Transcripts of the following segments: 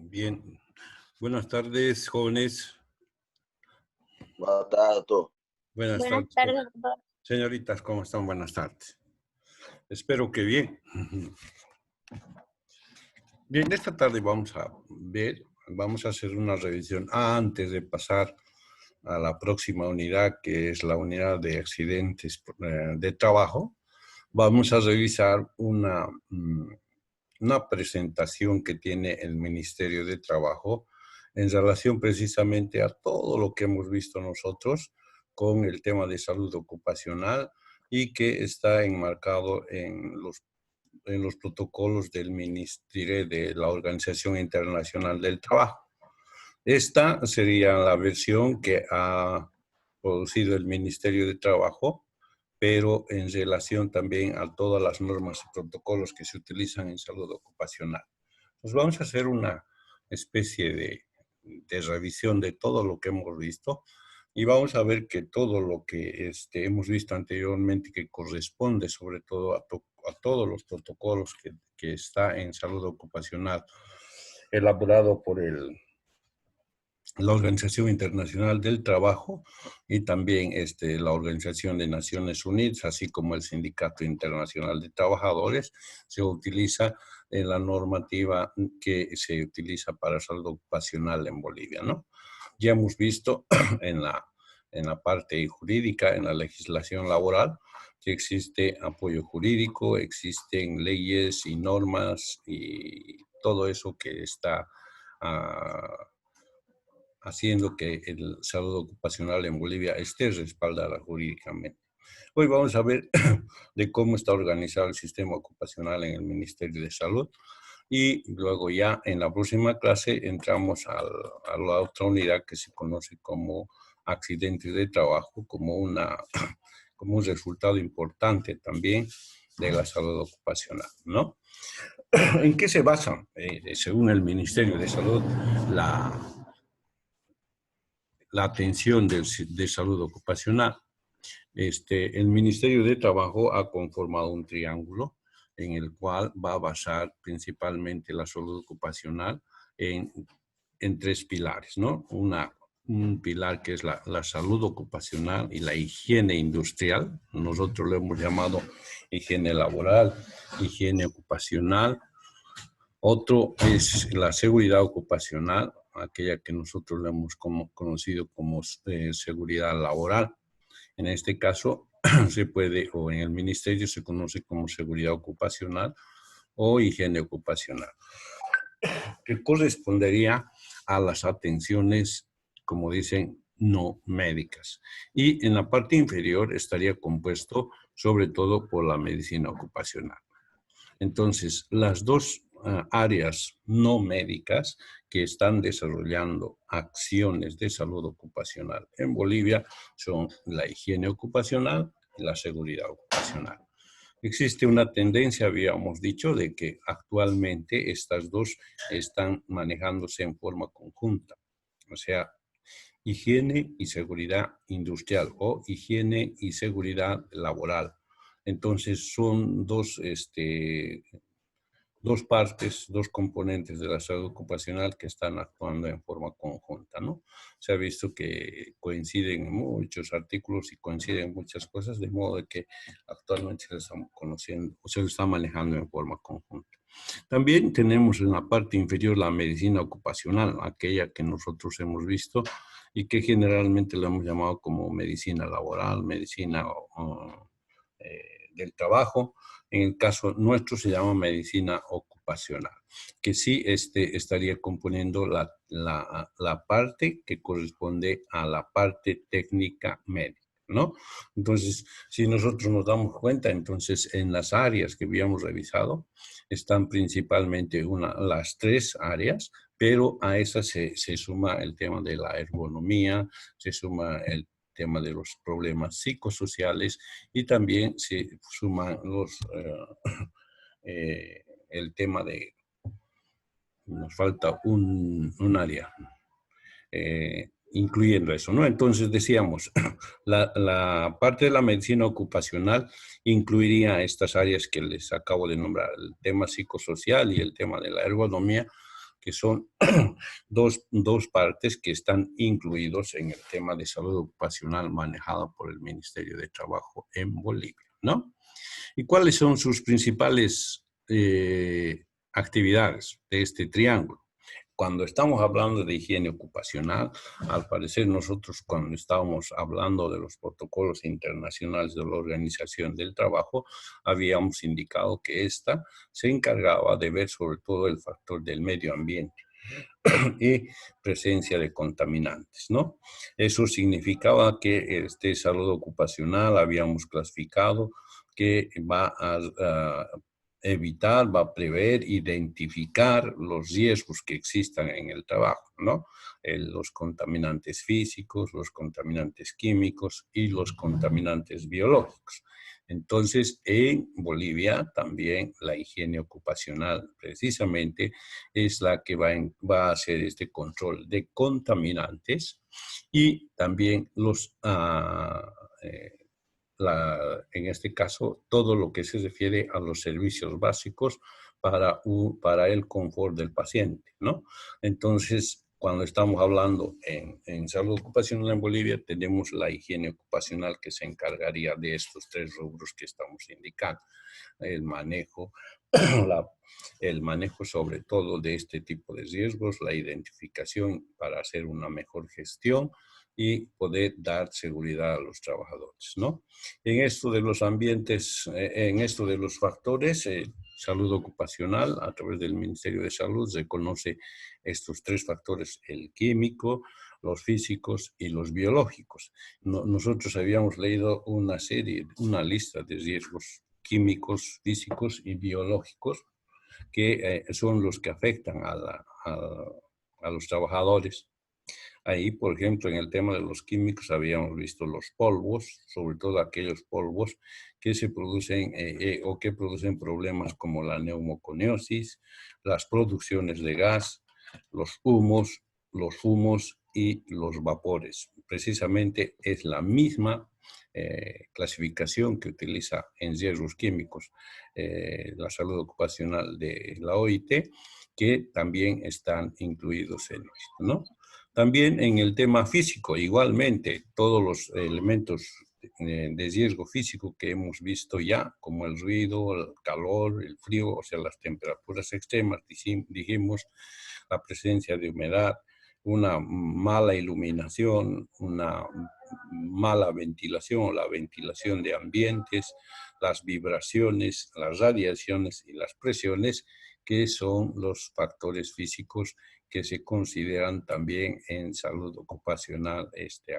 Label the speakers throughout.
Speaker 1: Bien, buenas tardes, jóvenes.
Speaker 2: Buenas tardes a todos.
Speaker 1: Buenas
Speaker 3: Buenas
Speaker 1: tardes.
Speaker 3: tardes, doctor.
Speaker 1: Señoritas, ¿cómo están? Buenas tardes. Espero que bien. Bien, esta tarde vamos a hacer una revisión antes de pasar a la próxima unidad, que es la unidad de accidentes de trabajo. Vamos a revisar una presentación que tiene el Ministerio de Trabajo en relación precisamente a todo lo que hemos visto nosotros con el tema de salud ocupacional y que está enmarcado en los protocolos del Ministerio de la Organización Internacional del Trabajo. Esta sería la versión que ha producido el Ministerio de Trabajo, pero en relación también a todas las normas y protocolos que se utilizan en salud ocupacional. Pues vamos a hacer una especie de revisión de todo lo que hemos visto y vamos a ver que todo lo que hemos visto anteriormente, que corresponde sobre todo a todos los protocolos que está en salud ocupacional, elaborado por la Organización Internacional del Trabajo y también la Organización de Naciones Unidas, así como el Sindicato Internacional de Trabajadores, se utiliza en la normativa que se utiliza para salud ocupacional en Bolivia, ¿no? Ya hemos visto en la parte jurídica, en la legislación laboral, que existe apoyo jurídico, existen leyes y normas y todo eso que está haciendo que el salud ocupacional en Bolivia esté respaldada jurídicamente. Hoy vamos a ver de cómo está organizado el sistema ocupacional en el Ministerio de Salud y luego ya en la próxima clase entramos a la otra unidad que se conoce como accidentes de trabajo, como un resultado importante también de la salud ocupacional, ¿no? ¿En qué se basa, según el Ministerio de Salud, la atención de salud ocupacional? El Ministerio de Trabajo ha conformado un triángulo en el cual va a basar principalmente la salud ocupacional en tres pilares, ¿no? Un pilar que es la salud ocupacional y la higiene industrial. Nosotros lo hemos llamado higiene laboral, higiene ocupacional. Otro es la seguridad ocupacional, aquella que nosotros le hemos conocido como seguridad laboral. En este caso, o en el ministerio se conoce como seguridad ocupacional o higiene ocupacional, que correspondería a las atenciones, como dicen, no médicas. Y en la parte inferior estaría compuesto sobre todo por la medicina ocupacional. Entonces, las dos áreas no médicas que están desarrollando acciones de salud ocupacional en Bolivia son la higiene ocupacional y la seguridad ocupacional. Existe una tendencia, habíamos dicho, de que actualmente estas dos están manejándose en forma conjunta, o sea, higiene y seguridad industrial o higiene y seguridad laboral. Entonces son dos partes, dos componentes de la salud ocupacional que están actuando en forma conjunta, ¿no? Se ha visto que coinciden muchos artículos y coinciden muchas cosas, de modo que actualmente se están conociendo o se está manejando en forma conjunta. También tenemos en la parte inferior la medicina ocupacional, aquella que nosotros hemos visto y que generalmente lo hemos llamado como medicina laboral, medicina del trabajo. En el caso nuestro se llama medicina ocupacional, que sí estaría componiendo la parte que corresponde a la parte técnica médica, ¿no? Entonces, si nosotros nos damos cuenta, entonces en las áreas que habíamos revisado están principalmente las tres áreas, pero a esas se suma el tema de la ergonomía, se suma el tema de los problemas psicosociales y también se suman el tema de, nos falta un área, incluyendo eso, ¿no? Entonces decíamos, la parte de la medicina ocupacional incluiría estas áreas que les acabo de nombrar, el tema psicosocial y el tema de la ergonomía, que son dos partes que están incluidos en el tema de salud ocupacional manejado por el Ministerio de Trabajo en Bolivia, ¿no? ¿Y cuáles son sus principales actividades de este triángulo? Cuando estamos hablando de higiene ocupacional, al parecer nosotros cuando estábamos hablando de los protocolos internacionales de la Organización del Trabajo, habíamos indicado que esta se encargaba de ver sobre todo el factor del medio ambiente y presencia de contaminantes, ¿no? Eso significaba que salud ocupacional habíamos clasificado que va a evitar, va a prever, identificar los riesgos que existan en el trabajo, ¿no? Los contaminantes físicos, los contaminantes químicos y los contaminantes biológicos. Entonces, en Bolivia también la higiene ocupacional precisamente es la que va a hacer este control de contaminantes y también en este caso, todo lo que se refiere a los servicios básicos para el confort del paciente, ¿no? Entonces, cuando estamos hablando en salud ocupacional en Bolivia, tenemos la higiene ocupacional que se encargaría de estos tres rubros que estamos indicando. El manejo, el manejo sobre todo de este tipo de riesgos, la identificación para hacer una mejor gestión y poder dar seguridad a los trabajadores, ¿no? En esto de los ambientes, en esto de los factores, salud ocupacional, a través del Ministerio de Salud, se conoce estos tres factores, el químico, los físicos y los biológicos. Nosotros habíamos leído una lista de riesgos químicos, físicos y biológicos que son los que afectan a los trabajadores. Ahí, por ejemplo, en el tema de los químicos habíamos visto los polvos, sobre todo aquellos polvos que se producen o que producen problemas como la neumoconiosis, las producciones de gas, los fumos y los vapores. Precisamente es la misma clasificación que utiliza en riesgos químicos la salud ocupacional de la OIT, que también están incluidos en esto, ¿no? También en el tema físico, igualmente, todos los elementos de riesgo físico que hemos visto ya, como el ruido, el calor, el frío, o sea, las temperaturas extremas, dijimos, la presencia de humedad, una mala iluminación, una mala ventilación o la ventilación de ambientes, las vibraciones, las radiaciones y las presiones, que son los factores físicos que se consideran también en salud ocupacional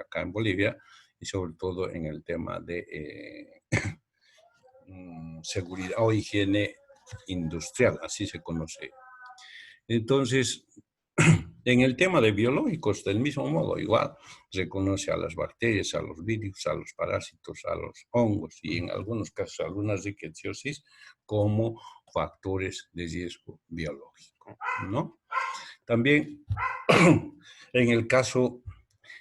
Speaker 1: acá en Bolivia y sobre todo en el tema de seguridad o higiene industrial, así se conoce. Entonces, en el tema de biológicos, del mismo modo, igual, se conoce a las bacterias, a los virus, a los parásitos, a los hongos y en algunos casos algunas riqueciosis como factores de riesgo biológico, ¿no? También, en el caso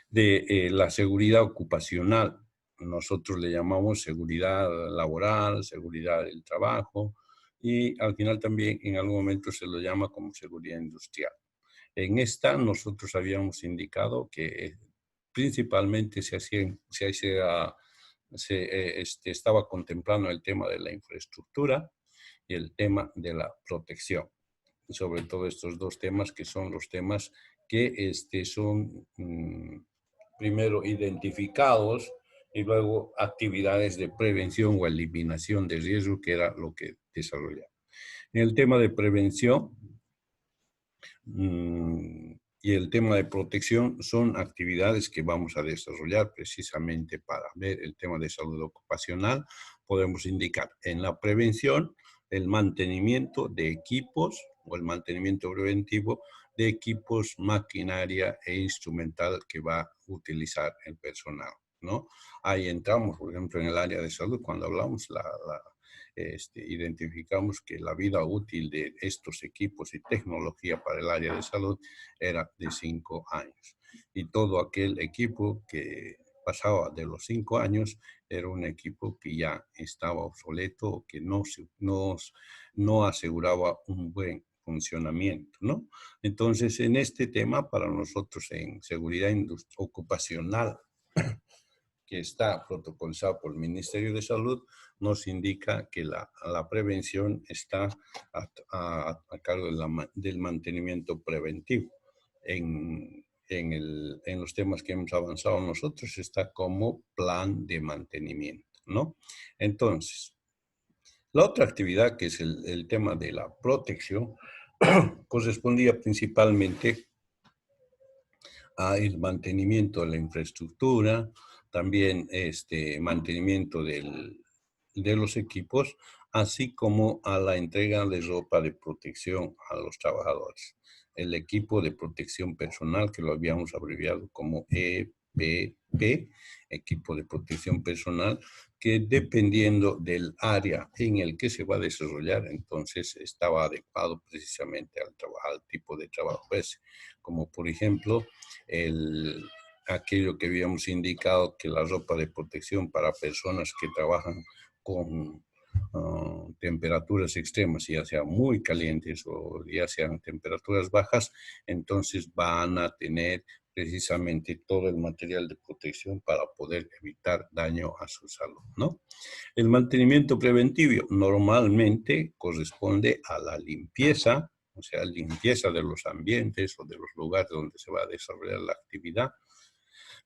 Speaker 1: de la seguridad ocupacional, nosotros le llamamos seguridad laboral, seguridad del trabajo y al final también en algún momento se lo llama como seguridad industrial. En esta nosotros habíamos indicado que principalmente se estaba contemplando el tema de la infraestructura y el tema de la protección. Sobre todo estos dos temas que son los temas que son primero identificados y luego actividades de prevención o eliminación de riesgo, que era lo que desarrollaba. En el tema de prevención y el tema de protección son actividades que vamos a desarrollar precisamente para ver el tema de salud ocupacional. Podemos indicar en la prevención el mantenimiento de equipos o el mantenimiento preventivo de equipos, maquinaria e instrumental que va a utilizar el personal, ¿no? Ahí entramos, por ejemplo, en el área de salud, cuando hablamos, identificamos que la vida útil de estos equipos y tecnología para el área de salud era de 5 años. Y todo aquel equipo que pasaba de los 5 años era un equipo que ya estaba obsoleto o que no aseguraba un buen funcionamiento, ¿no? Entonces, en este tema, para nosotros en seguridad ocupacional, que está protocolizado por el Ministerio de Salud, nos indica que la prevención está a cargo del mantenimiento preventivo. En los temas que hemos avanzado nosotros está como plan de mantenimiento, ¿no? Entonces, la otra actividad, que es el tema de la protección, correspondía principalmente al mantenimiento de la infraestructura, también mantenimiento de los equipos, así como a la entrega de ropa de protección a los trabajadores. El equipo de protección personal, que lo habíamos abreviado como EPP, equipo de protección personal, que dependiendo del área en el que se va a desarrollar, entonces estaba adecuado precisamente al tipo de trabajo ese. Como por ejemplo, aquello que habíamos indicado, que la ropa de protección para personas que trabajan con temperaturas extremas, ya sean muy calientes o ya sean temperaturas bajas, entonces van a tener precisamente todo el material de protección para poder evitar daño a su salud, ¿no? El mantenimiento preventivo normalmente corresponde a la limpieza, o sea, limpieza de los ambientes o de los lugares donde se va a desarrollar la actividad,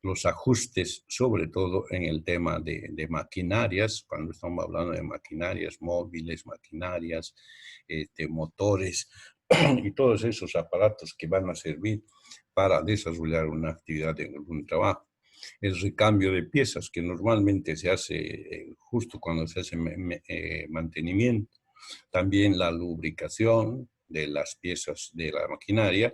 Speaker 1: los ajustes, sobre todo en el tema de maquinarias, cuando estamos hablando de maquinarias móviles, maquinarias, motores y todos esos aparatos que van a servir para desarrollar una actividad en algún trabajo. El recambio de piezas, que normalmente se hace justo cuando se hace mantenimiento. También la lubricación de las piezas de la maquinaria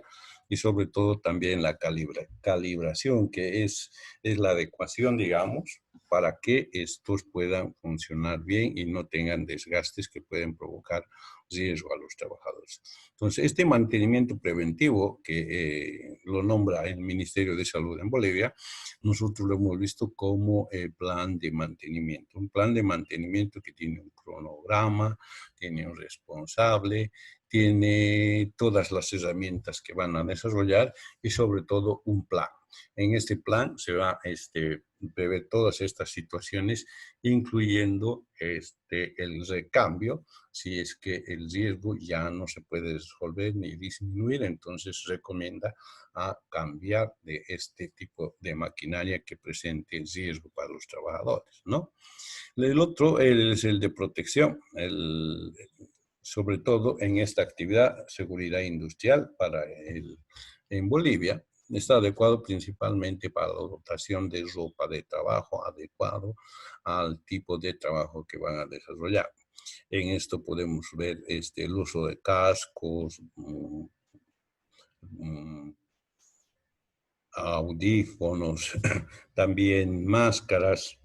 Speaker 1: y sobre todo también la calibración, que es la adecuación, digamos, para que estos puedan funcionar bien y no tengan desgastes que pueden provocar riesgo a los trabajadores. Entonces, este mantenimiento preventivo, que lo nombra el Ministerio de Salud en Bolivia, nosotros lo hemos visto como plan de mantenimiento. Un plan de mantenimiento que tiene un cronograma, tiene un responsable, tiene todas las herramientas que van a desarrollar y sobre todo un plan. En este plan se va a prever todas estas situaciones, incluyendo el recambio, si es que el riesgo ya no se puede resolver ni disminuir, entonces recomienda a cambiar de este tipo de maquinaria que presente riesgo para los trabajadores, ¿no? El otro es el de protección, sobre todo en esta actividad, seguridad industrial en Bolivia. Está adecuado principalmente para la dotación de ropa de trabajo adecuado al tipo de trabajo que van a desarrollar. En esto podemos ver el uso de cascos, audífonos, también máscaras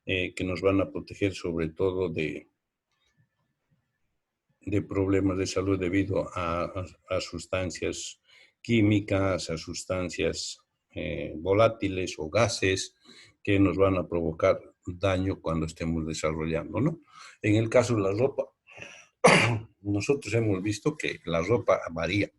Speaker 1: que nos van a proteger sobre todo de problemas de salud debido a sustancias químicas, a sustancias volátiles o gases que nos van a provocar daño cuando estemos desarrollando, ¿no? En el caso de la ropa, nosotros hemos visto que la ropa varía.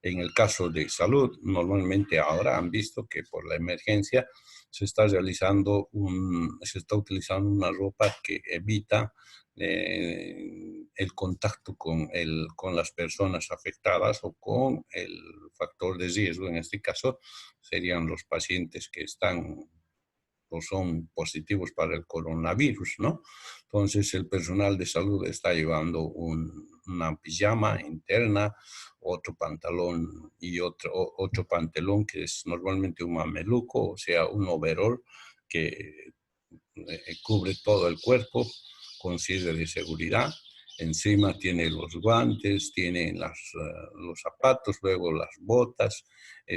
Speaker 1: En el caso de salud, normalmente ahora han visto que por la emergencia se está utilizando una ropa que evita el contacto con las personas afectadas o con el factor de riesgo. En este caso serían los pacientes que están o son positivos para el coronavirus, ¿no? Entonces el personal de salud está llevando una pijama interna, otro pantalón y otro pantalón que es normalmente un mameluco, o sea, un overall que cubre todo el cuerpo con cierre de seguridad. Encima tiene los guantes, tiene los zapatos, luego las botas,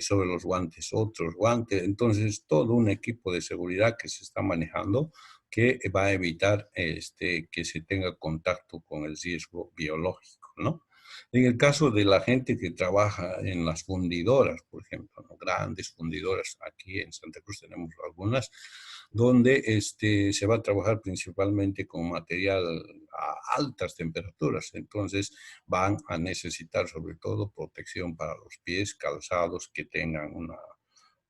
Speaker 1: sobre los guantes otros guantes. Entonces, todo un equipo de seguridad que se está manejando que va a evitar que se tenga contacto con el riesgo biológico, ¿no? En el caso de la gente que trabaja en las fundidoras, por ejemplo, ¿no? Grandes fundidoras, aquí en Santa Cruz tenemos algunas, donde se va a trabajar principalmente con material a altas temperaturas. Entonces van a necesitar sobre todo protección para los pies, calzados que tengan una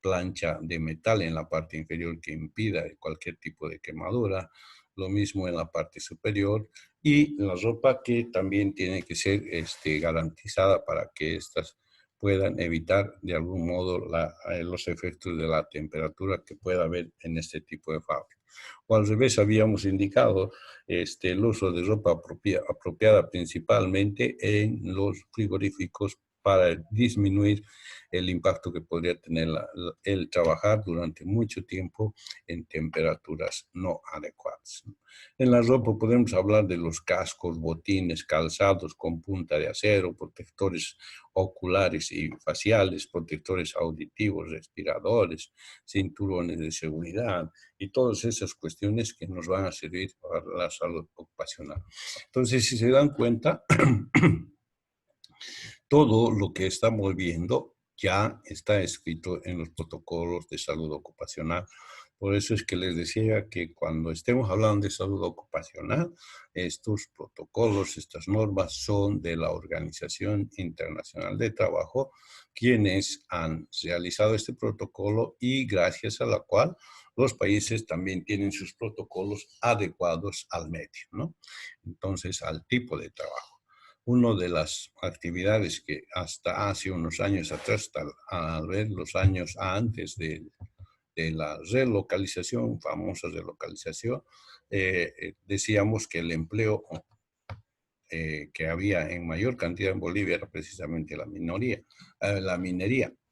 Speaker 1: plancha de metal en la parte inferior que impida cualquier tipo de quemadura, lo mismo en la parte superior, y la ropa que también tiene que ser garantizada para que estas puedan evitar de algún modo los efectos de la temperatura que pueda haber en este tipo de fábrica. O al revés, habíamos indicado el uso de ropa apropiada principalmente en los frigoríficos para disminuir el impacto que podría tener el trabajar durante mucho tiempo en temperaturas no adecuadas. En la ropa podemos hablar de los cascos, botines, calzados con punta de acero, protectores oculares y faciales, protectores auditivos, respiradores, cinturones de seguridad y todas esas cuestiones que nos van a servir para la salud ocupacional. Entonces, si se dan cuenta, todo lo que estamos viendo ya está escrito en los protocolos de salud ocupacional. Por eso es que les decía que cuando estemos hablando de salud ocupacional, estos protocolos, estas normas son de la Organización Internacional de Trabajo, quienes han realizado este protocolo y gracias a la cual los países también tienen sus protocolos adecuados al medio, ¿no? Entonces, al tipo de trabajo. Una de las actividades que hasta hace unos años atrás, al ver los años antes de la relocalización, famosa relocalización, decíamos que el empleo que había en mayor cantidad en Bolivia era precisamente la minería.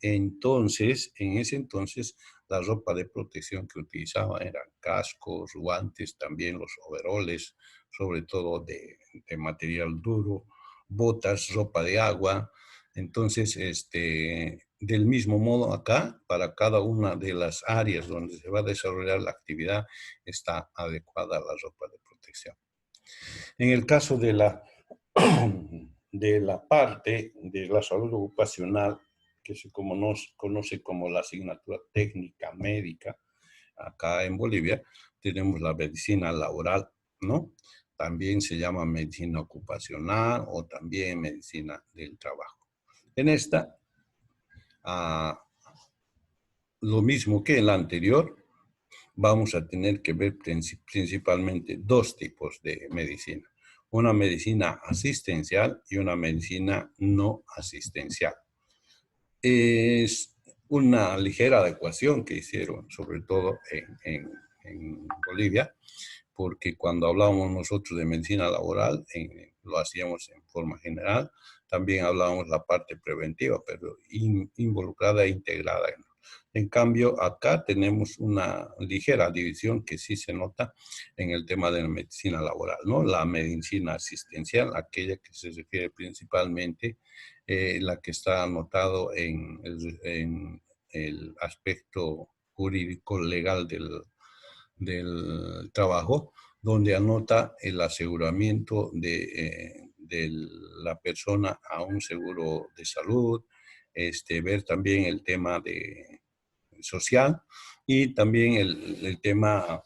Speaker 1: Entonces, en ese entonces, la ropa de protección que utilizaban eran cascos, guantes, también los overoles, sobre todo de material duro, botas, ropa de agua. Entonces, del mismo modo acá, para cada una de las áreas donde se va a desarrollar la actividad, está adecuada la ropa de protección. En el caso de la parte de la salud ocupacional, que se conoce como la asignatura técnica médica, acá en Bolivia, tenemos la medicina laboral, ¿no? También se llama medicina ocupacional o también medicina del trabajo. En esta, lo mismo que en la anterior, vamos a tener que ver principalmente dos tipos de medicina. Una medicina asistencial y una medicina no asistencial. Es una ligera adecuación que hicieron, sobre todo en Bolivia, porque cuando hablábamos nosotros de medicina laboral, lo hacíamos en forma general, también hablábamos la parte preventiva, pero involucrada e integrada. En cambio, acá tenemos una ligera división que sí se nota en el tema de la medicina laboral, ¿no? La medicina asistencial, aquella que se refiere principalmente, la que está anotado en el aspecto jurídico legal del trabajo, donde anota el aseguramiento de la persona a un seguro de salud, ver también el tema social y también el tema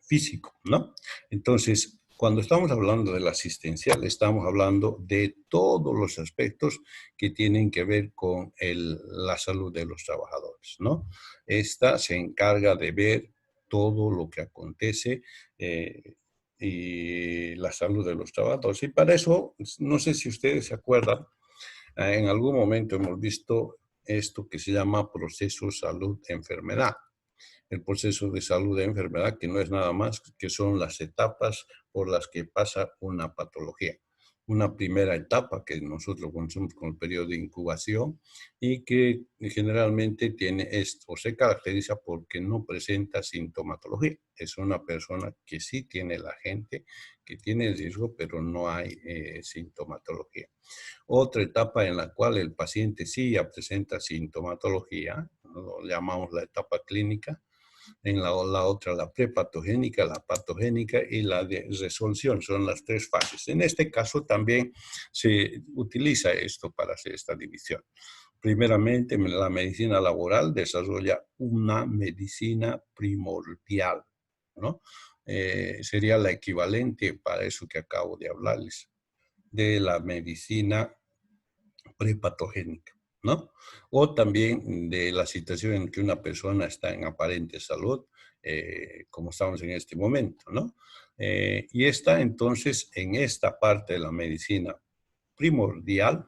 Speaker 1: físico, ¿no? Entonces, cuando estamos hablando del asistencial, estamos hablando de todos los aspectos que tienen que ver con la salud de los trabajadores, ¿no? Esta se encarga de ver todo lo que acontece y la salud de los trabajadores. Y para eso, no sé si ustedes se acuerdan, en algún momento hemos visto esto que se llama proceso salud-enfermedad. El proceso de salud de enfermedad, que no es nada más que son las etapas por las que pasa una patología. Una primera etapa que nosotros conocemos como el periodo de incubación y que generalmente tiene esto, se caracteriza porque no presenta sintomatología. Es una persona que sí tiene la gente, que tiene el riesgo, pero no hay sintomatología. Otra etapa en la cual el paciente sí ya presenta sintomatología, lo llamamos la etapa clínica, En la otra, la prepatogénica, la patogénica y la de resolución. Son las tres fases. En este caso también se utiliza esto para hacer esta división. Primeramente, la medicina laboral desarrolla una medicina primordial, ¿no? Sería la equivalente para eso que acabo de hablarles, de la medicina prepatogénica, ¿no? O también de la situación en que una persona está en aparente salud, como estamos en este momento, ¿no? Y está entonces en esta parte de la medicina primordial,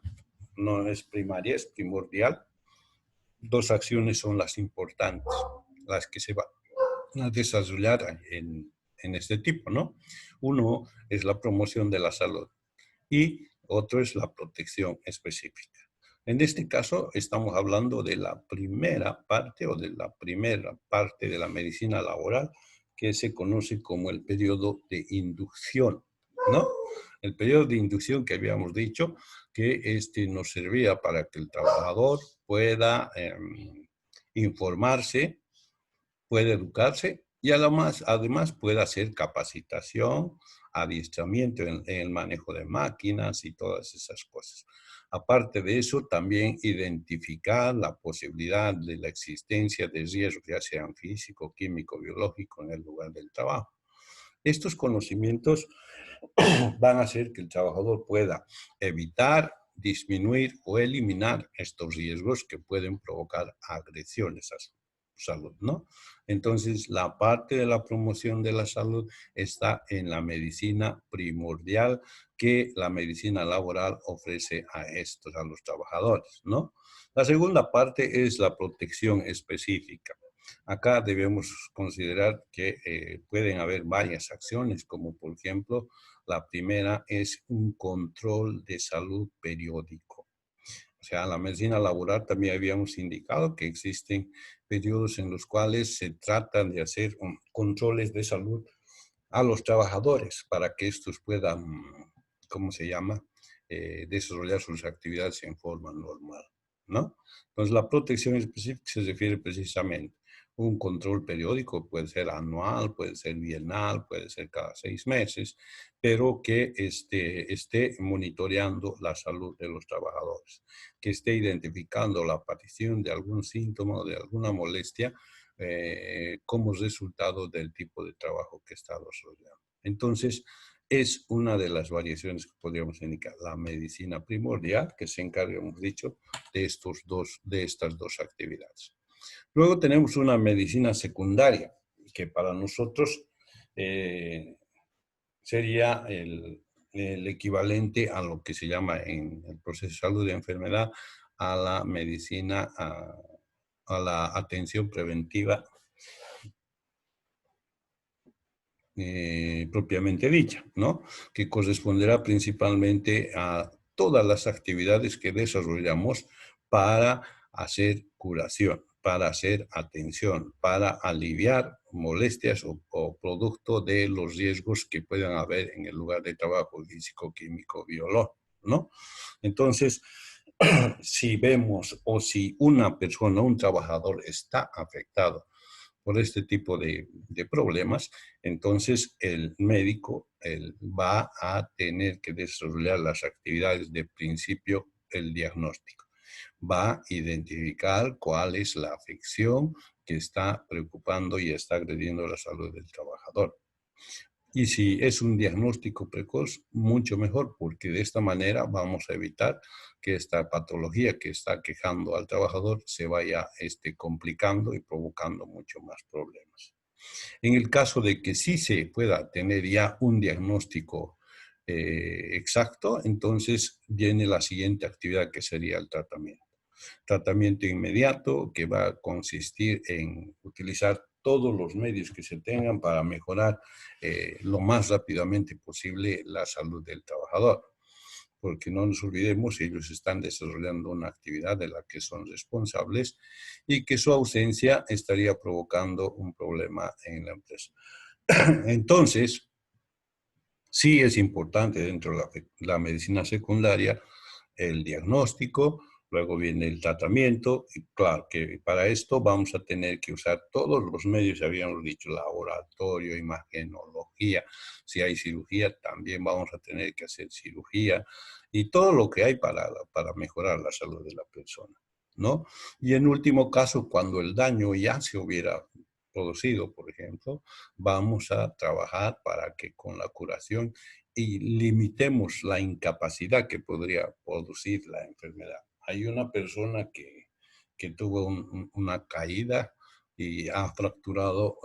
Speaker 1: no es primaria, es primordial. Dos acciones son las importantes, las que se van a desarrollar en este tipo, ¿no? Uno es la promoción de la salud y otro es la protección específica. En este caso, estamos hablando de la primera parte o de la primera parte de la medicina laboral que se conoce como el periodo de inducción, ¿no? El periodo de inducción que habíamos dicho que nos servía para que el trabajador pueda informarse, puede educarse y además puede hacer capacitación, adiestramiento en el manejo de máquinas y todas esas cosas. Aparte de eso, también identificar la posibilidad de la existencia de riesgos, ya sean físico, químico, biológico, en el lugar del trabajo. Estos conocimientos van a hacer que el trabajador pueda evitar, disminuir o eliminar estos riesgos que pueden provocar agresiones a su salud, ¿no? Entonces, la parte de la promoción de la salud está en la medicina primordial que la medicina laboral ofrece a los trabajadores, ¿no? La segunda parte es la protección específica. Acá debemos considerar que pueden haber varias acciones, como por ejemplo, la primera es un control de salud periódico. O sea, en la medicina laboral también habíamos indicado que existen periodos en los cuales se tratan de hacer controles de salud a los trabajadores para que estos puedan, ¿cómo se llama?, desarrollar sus actividades en forma normal, ¿no? Entonces, la protección específica se refiere precisamente a un control periódico, puede ser anual, puede ser bienal, puede ser cada 6 meses, pero que esté monitoreando la salud de los trabajadores, que esté identificando la aparición de algún síntoma o de alguna molestia como resultado del tipo de trabajo que está desarrollando. Entonces, es una de las variaciones que podríamos indicar. La medicina primordial, que se encarga, hemos dicho, de estas dos actividades. Luego tenemos una medicina secundaria, que para nosotros sería el equivalente a lo que se llama en el proceso de salud de enfermedad a la medicina, a la atención preventiva propiamente dicha, ¿no? Que corresponderá principalmente a todas las actividades que desarrollamos para hacer curación, para hacer atención, para aliviar molestias o producto de los riesgos que puedan haber en el lugar de trabajo físico, químico, biológico, ¿no? Entonces, si vemos o si una persona, un trabajador está afectado por este tipo de problemas, entonces el médico va a tener que desarrollar las actividades de principio, el diagnóstico. Va a identificar cuál es la afección que está preocupando y está agrediendo la salud del trabajador. Y si es un diagnóstico precoz, mucho mejor, porque de esta manera vamos a evitar que esta patología que está quejando al trabajador se vaya complicando y provocando mucho más problemas. En el caso de que sí se pueda tener ya un diagnóstico exacto, entonces viene la siguiente actividad que sería el tratamiento. Tratamiento inmediato que va a consistir en utilizar todos los medios que se tengan para mejorar lo más rápidamente posible la salud del trabajador. Porque no nos olvidemos, ellos están desarrollando una actividad de la que son responsables y que su ausencia estaría provocando un problema en la empresa. Entonces, sí es importante dentro de la medicina secundaria el diagnóstico, luego viene el tratamiento, y claro que para esto vamos a tener que usar todos los medios, habíamos dicho, laboratorio, imagenología, si hay cirugía también vamos a tener que hacer cirugía, y todo lo que hay para mejorar la salud de la persona, ¿no? Y en último caso, cuando el daño ya se hubiera producido, por ejemplo, vamos a trabajar para que con la curación y limitemos la incapacidad que podría producir la enfermedad. Hay una persona que tuvo una caída y ha fracturado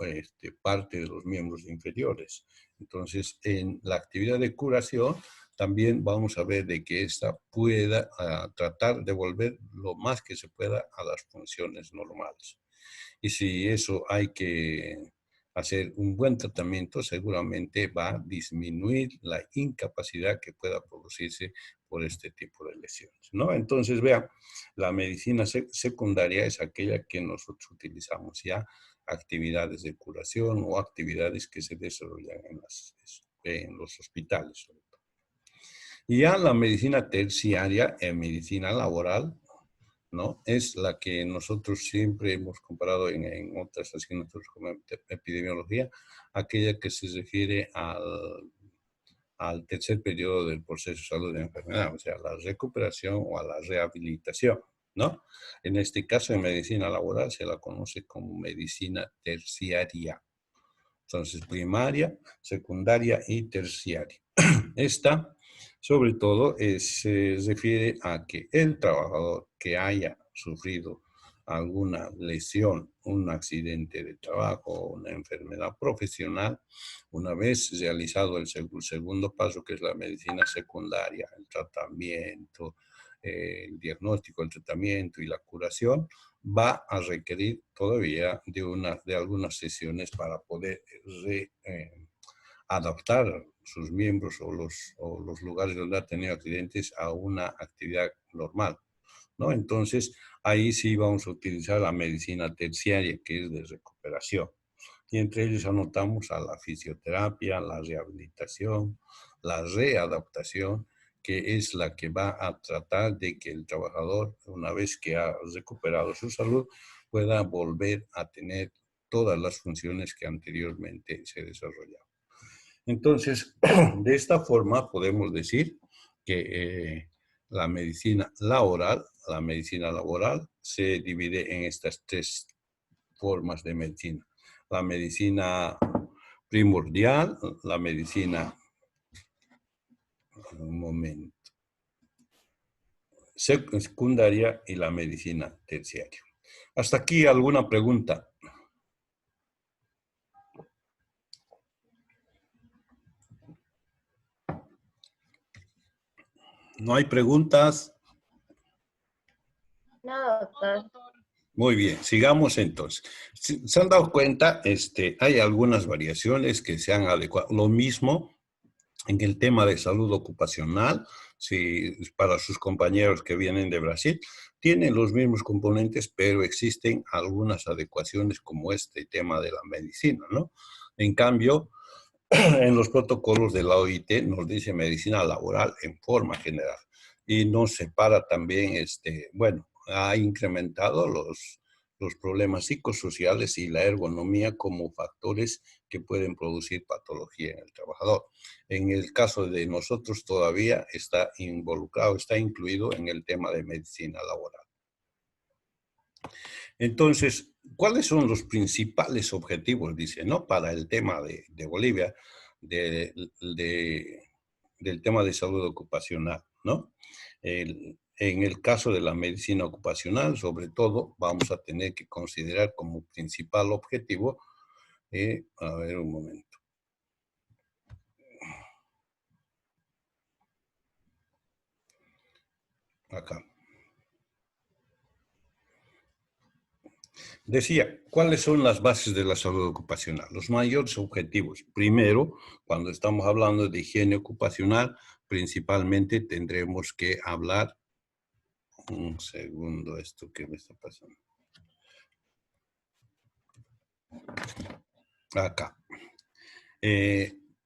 Speaker 1: parte de los miembros inferiores. Entonces, en la actividad de curación, también vamos a ver de que ésta pueda tratar de volver lo más que se pueda a las funciones normales. Y si eso hay que hacer un buen tratamiento, seguramente va a disminuir la incapacidad que pueda producirse por este tipo de lesiones, ¿no? Entonces, vean, la medicina secundaria es aquella que nosotros utilizamos ya, actividades de curación o actividades que se desarrollan en los hospitales, sobre todo. Y ya la medicina terciaria, en medicina laboral, ¿no? Es la que nosotros siempre hemos comparado en otras asignaturas como epidemiología, aquella que se refiere al tercer periodo del proceso de salud de la enfermedad, o sea, la recuperación o a la rehabilitación, ¿no? En este caso, en medicina laboral se la conoce como medicina terciaria. Entonces, primaria, secundaria y terciaria. Esta, sobre todo, se refiere a que el trabajador que haya sufrido alguna lesión, un accidente de trabajo, una enfermedad profesional, una vez realizado el segundo paso, que es la medicina secundaria, el tratamiento, el diagnóstico, el tratamiento y la curación, va a requerir todavía de algunas sesiones para poder adaptar sus miembros o los lugares donde ha tenido accidentes a una actividad normal, ¿no? Entonces, ahí sí vamos a utilizar la medicina terciaria, que es de recuperación. Y entre ellos anotamos a la fisioterapia, la rehabilitación, la readaptación, que es la que va a tratar de que el trabajador, una vez que ha recuperado su salud, pueda volver a tener todas las funciones que anteriormente se desarrollaban. Entonces, de esta forma podemos decir que la medicina laboral se divide en estas tres formas de medicina. La medicina primordial, la medicina, un momento, secundaria y la medicina terciaria. ¿Hasta aquí alguna pregunta? ¿No hay preguntas?
Speaker 3: No, doctor.
Speaker 1: Muy bien, sigamos entonces. ¿Se han dado cuenta? Hay algunas variaciones que se han adecuado. Lo mismo en el tema de salud ocupacional, si para sus compañeros que vienen de Brasil, tienen los mismos componentes, pero existen algunas adecuaciones como este tema de la medicina, ¿no? En cambio, en los protocolos de la OIT nos dice medicina laboral en forma general y nos separa también, bueno, ha incrementado los problemas psicosociales y la ergonomía como factores que pueden producir patología en el trabajador. En el caso de nosotros todavía está involucrado, está incluido en el tema de medicina laboral. Entonces, ¿cuáles son los principales objetivos, dice, ¿no? Para el tema de Bolivia, del tema de salud ocupacional, ¿no? En el caso de la medicina ocupacional, sobre todo, vamos a tener que considerar como principal objetivo, a ver un momento. Acá. Decía, ¿cuáles son las bases de la salud ocupacional? Los mayores objetivos. Primero, cuando estamos hablando de higiene ocupacional, principalmente tendremos que hablar. Un segundo, esto que me está pasando. Acá.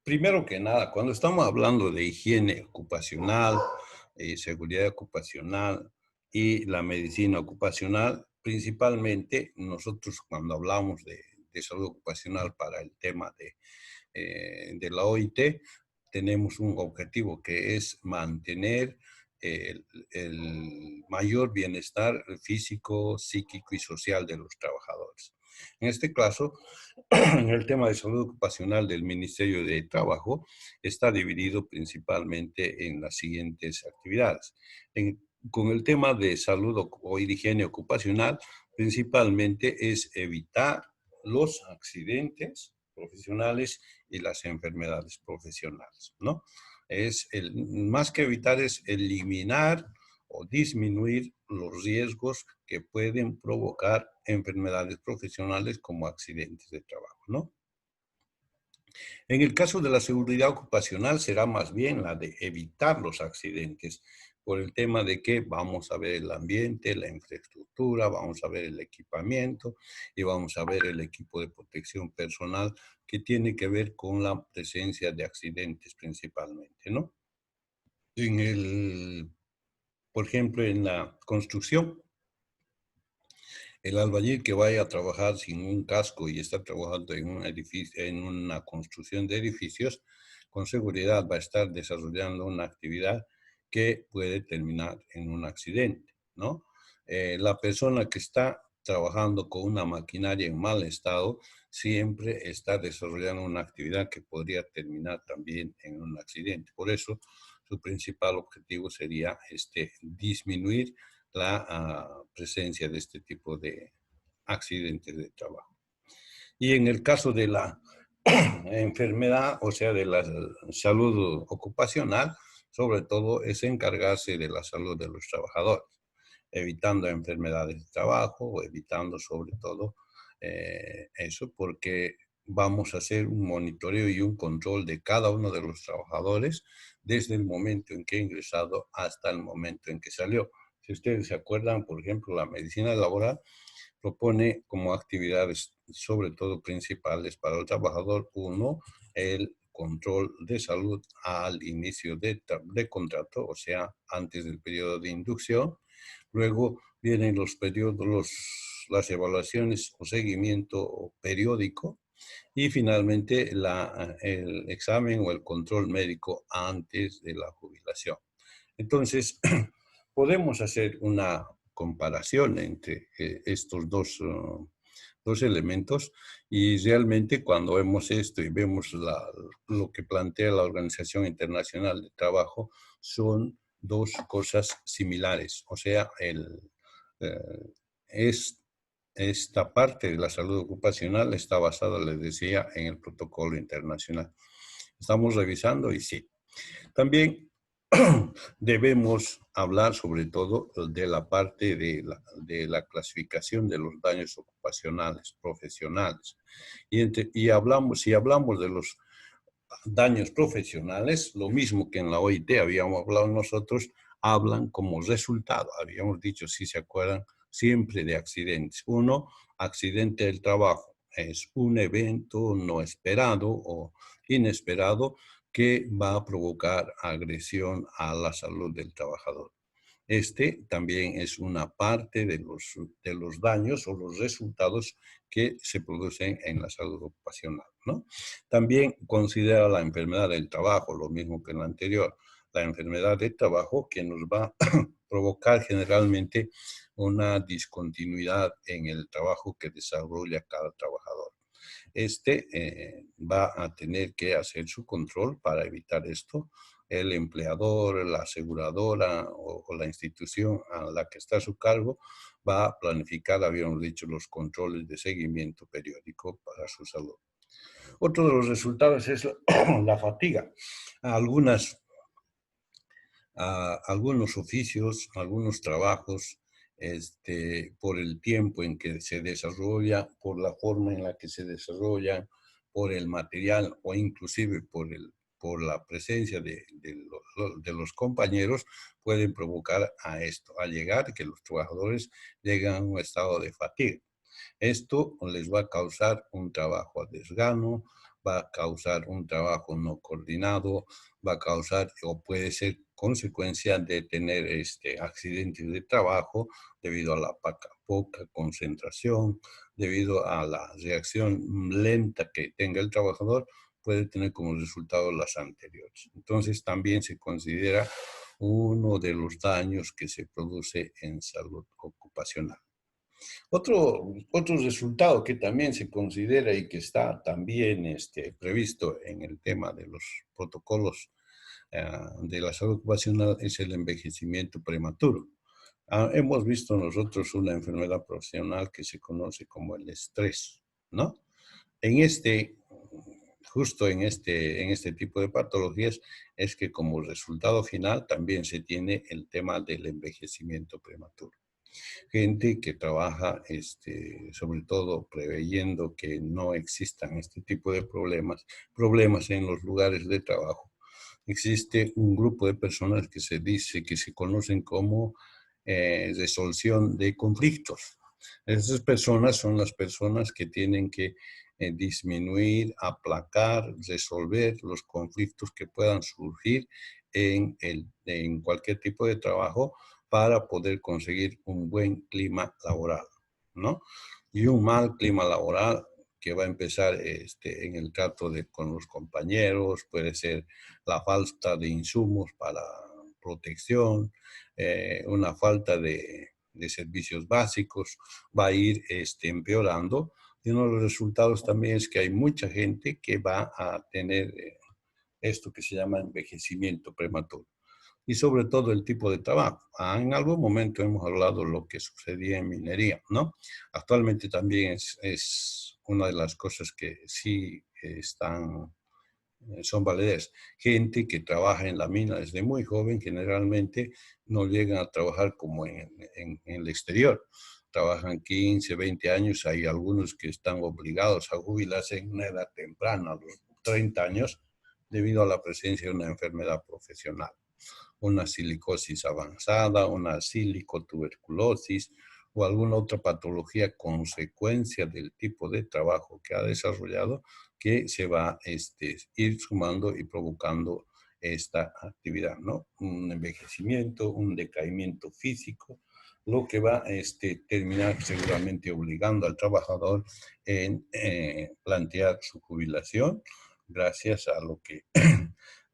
Speaker 1: Primero que nada, cuando estamos hablando de higiene ocupacional, seguridad ocupacional, y la medicina ocupacional. Principalmente nosotros cuando hablamos de salud ocupacional para el tema de la OIT, tenemos un objetivo que es mantener el mayor bienestar físico, psíquico y social de los trabajadores. En este caso, en el tema de salud ocupacional del Ministerio de Trabajo, está dividido principalmente en las siguientes actividades. Con el tema de salud o higiene ocupacional, principalmente es evitar los accidentes profesionales y las enfermedades profesionales, ¿no? Más que evitar es eliminar o disminuir los riesgos que pueden provocar enfermedades profesionales como accidentes de trabajo, ¿no? En el caso de la seguridad ocupacional será más bien la de evitar los accidentes por el tema de que vamos a ver el ambiente, la infraestructura, vamos a ver el equipamiento y vamos a ver el equipo de protección personal que tiene que ver con la presencia de accidentes principalmente, ¿no? Por ejemplo, en la construcción, el albañil que vaya a trabajar sin un casco y está trabajando en un edificio, en una construcción de edificios, con seguridad va a estar desarrollando una actividad que puede terminar en un accidente, ¿no? La persona que está trabajando con una maquinaria en mal estado siempre está desarrollando una actividad que podría terminar también en un accidente. Por eso, su principal objetivo sería disminuir la presencia de este tipo de accidentes de trabajo. Y en el caso de la enfermedad, o sea, de la salud ocupacional, sobre todo es encargarse de la salud de los trabajadores, evitando enfermedades de trabajo o evitando sobre todo eso, porque vamos a hacer un monitoreo y un control de cada uno de los trabajadores desde el momento en que ha ingresado hasta el momento en que salió. Si ustedes se acuerdan, por ejemplo, la medicina laboral propone como actividades, sobre todo principales para el trabajador, uno, el control de salud al inicio de contrato, o sea, antes del periodo de inducción. Luego vienen los periodos, las evaluaciones o seguimiento periódico. Y finalmente el examen o el control médico antes de la jubilación. Entonces, podemos hacer una comparación entre estos dos elementos y realmente cuando vemos esto y vemos lo que plantea la Organización Internacional de Trabajo, son dos cosas similares. O sea, eh, es, esta parte de la salud ocupacional está basada, les decía, en el protocolo internacional. Estamos revisando y sí. También debemos hablar sobre todo de la parte de la clasificación de los daños ocupacionales, profesionales. Si hablamos de los daños profesionales, lo mismo que en la OIT habíamos hablado nosotros, hablan como resultado. Habíamos dicho, si se acuerdan, siempre de accidentes. Uno, accidente del trabajo. Es un evento no esperado o inesperado que va a provocar agresión a la salud del trabajador. Este también es una parte de los daños o los resultados que se producen en la salud ocupacional, ¿no? También considera la enfermedad del trabajo, lo mismo que en la anterior, la enfermedad del trabajo que nos va a provocar generalmente una discontinuidad en el trabajo que desarrolla cada trabajador. Va a tener que hacer su control para evitar esto. El empleador, la aseguradora o la institución a la que está a su cargo va a planificar, habíamos dicho, los controles de seguimiento periódico para su salud. Otro de los resultados es la fatiga. Algunos oficios, algunos trabajos, por el tiempo en que se desarrolla, por la forma en la que se desarrolla, por el material o inclusive por la presencia de los compañeros, pueden provocar a esto, a llegar que los trabajadores lleguen a un estado de fatiga. Esto les va a causar un trabajo a desgano, va a causar un trabajo no coordinado, va a causar o puede ser consecuencia de tener accidentes de trabajo debido a la poca concentración, debido a la reacción lenta que tenga el trabajador, puede tener como resultado las anteriores. Entonces también se considera uno de los daños que se produce en salud ocupacional. Otro resultado que también se considera y que está también previsto en el tema de los protocolos de la salud ocupacional es el envejecimiento prematuro. Hemos visto nosotros una enfermedad profesional que se conoce como el estrés, ¿no? En justo en este tipo de patologías es que como resultado final también se tiene el tema del envejecimiento prematuro. Gente que trabaja, sobre todo preveyendo que no existan este tipo de problemas en los lugares de trabajo. Existe un grupo de personas que se conocen como resolución de conflictos. Esas personas son las personas que tienen que disminuir, aplacar, resolver los conflictos que puedan surgir en cualquier tipo de trabajo para poder conseguir un buen clima laboral, ¿no? Y un mal clima laboral que va a empezar en el trato con los compañeros, puede ser la falta de insumos para protección, una falta de servicios básicos, va a ir empeorando. Y uno de los resultados también es que hay mucha gente que va a tener esto que se llama envejecimiento prematuro. Y sobre todo el tipo de trabajo. En algún momento hemos hablado de lo que sucedía en minería, ¿no? Actualmente también es una de las cosas que sí son valideras. Gente que trabaja en la mina desde muy joven, generalmente no llegan a trabajar como en el exterior. Trabajan 15, 20 años, hay algunos que están obligados a jubilarse en una edad temprana, a los 30 años, debido a la presencia de una enfermedad profesional, una silicosis avanzada, una silicotuberculosis o alguna otra patología consecuencia del tipo de trabajo que ha desarrollado, que se va a ir sumando y provocando esta actividad, ¿no? Un envejecimiento, un decaimiento físico, lo que va a terminar seguramente obligando al trabajador en plantear su jubilación, gracias a lo que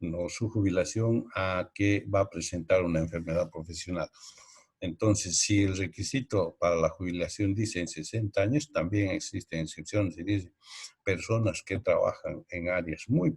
Speaker 1: no, su jubilación a que va a presentar una enfermedad profesional. Entonces, si el requisito para la jubilación dice en 60 años, también existen excepciones y dice personas que trabajan en áreas muy